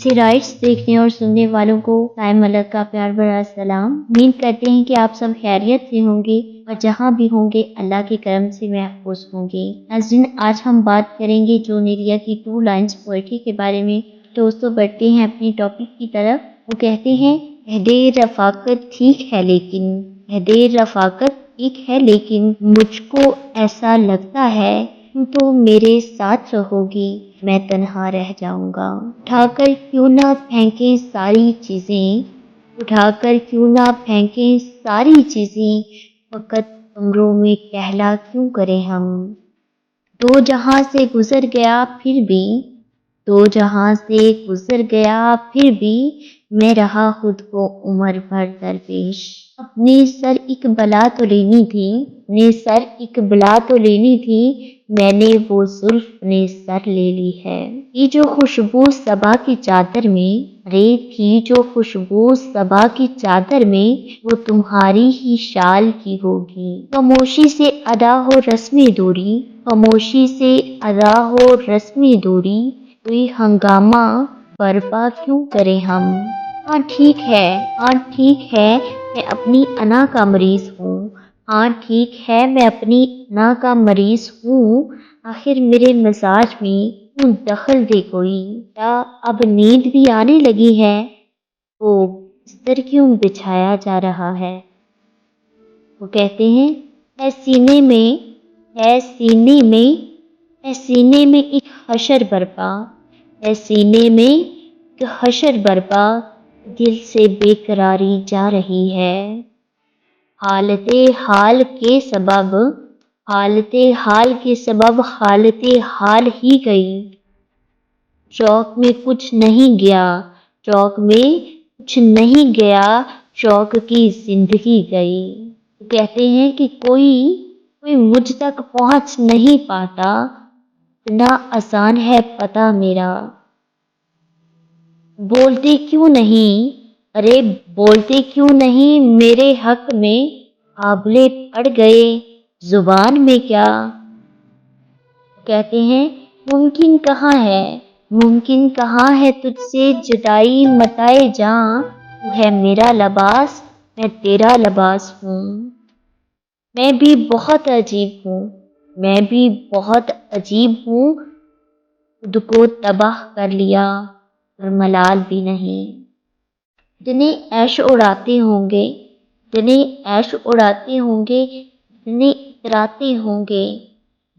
ایسے رائٹس دیکھنے اور سننے والوں کو قائم ملک کا پیار بھرا سلام۔ امید کرتے ہیں کہ آپ سب خیریت سے ہوں گے اور جہاں بھی ہوں گے اللہ کے کرم سے محفوظ ہوں گے۔ ناظرین، آج ہم بات کریں گے جون ایلیا کی 2 لائنز پوئٹری کے بارے میں۔ دوستوں، بڑھتے ہیں اپنی ٹاپک کی طرف۔ وہ کہتے ہیں، عہدِ رفاقت ٹھیک ہے لیکن مجھ کو ایسا لگتا ہے تم تو میرے ساتھ رہو گی، میں تنہا رہ جاؤں گا۔ اٹھا کر کیوں نہ پھینکیں ساری چیزیں، فقط کمروں میں کہلا کیوں کریں ہم۔ دو جہاں سے گزر گیا پھر بھی میں رہا خود کو عمر بھر درپیش۔ اپنے سر ایک بلا تو لینی تھی، میں نے وہ زلف اپنے سر لے لی ہے۔ یہ جو خوشبو صبا کی چادر میں وہ تمہاری ہی شال کی ہوگی۔ خاموشی سے ادا ہو رسمی دوری، کوئی ہنگامہ برپا کیوں کریں ہم۔ ہاں ٹھیک ہے میں اپنی انا کا مریض ہوں، آخر میرے مزاج میں کیوں دخل دے کوئی۔ کیا اب نیند بھی آنے لگی ہے، تو بستر کیوں بچھایا جا رہا ہے۔ وہ کہتے ہیں، ہے سینے میں ایک حشر برپا، دل سے بے قراری جا رہی ہے۔ حالت حال ہی گئی، شوق میں کچھ نہیں گیا، شوق کی زندگی گئی۔ وہ کہتے ہیں کہ کوئی مجھ تک پہنچ نہیں پاتا، اتنا آسان ہے پتا میرا۔ بولتے کیوں نہیں میرے حق میں، آبلے پڑ گئے زبان میں کیا۔ کہتے ہیں، ممکن کہاں ہے تجھ سے جدائی متائے جاں، تو ہے میرا لباس میں تیرا لباس ہوں۔ میں بھی بہت عجیب ہوں، خود کو تباہ کر لیا اور ملال بھی نہیں۔ اتنے عیش اڑاتے ہوں گے، اتنے اتراتے ہوں گے،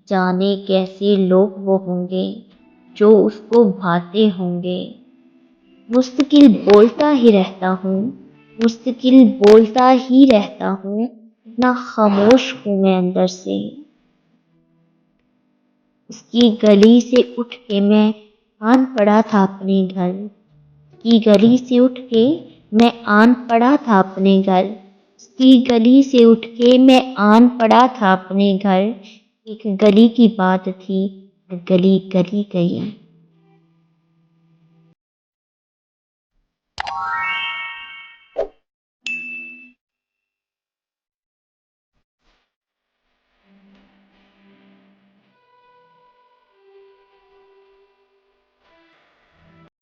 جانے کیسے لوگ وہ ہوں گے جو اس کو بھاتے ہوں گے۔ مستقل بولتا ہی رہتا ہوں، اتنا خاموش ہوں میں اندر سے۔ اس کی گلی سے اٹھ کے میں آن پڑا تھا اپنے گھر۔ ایک گلی کی بات تھی، گلی گئی۔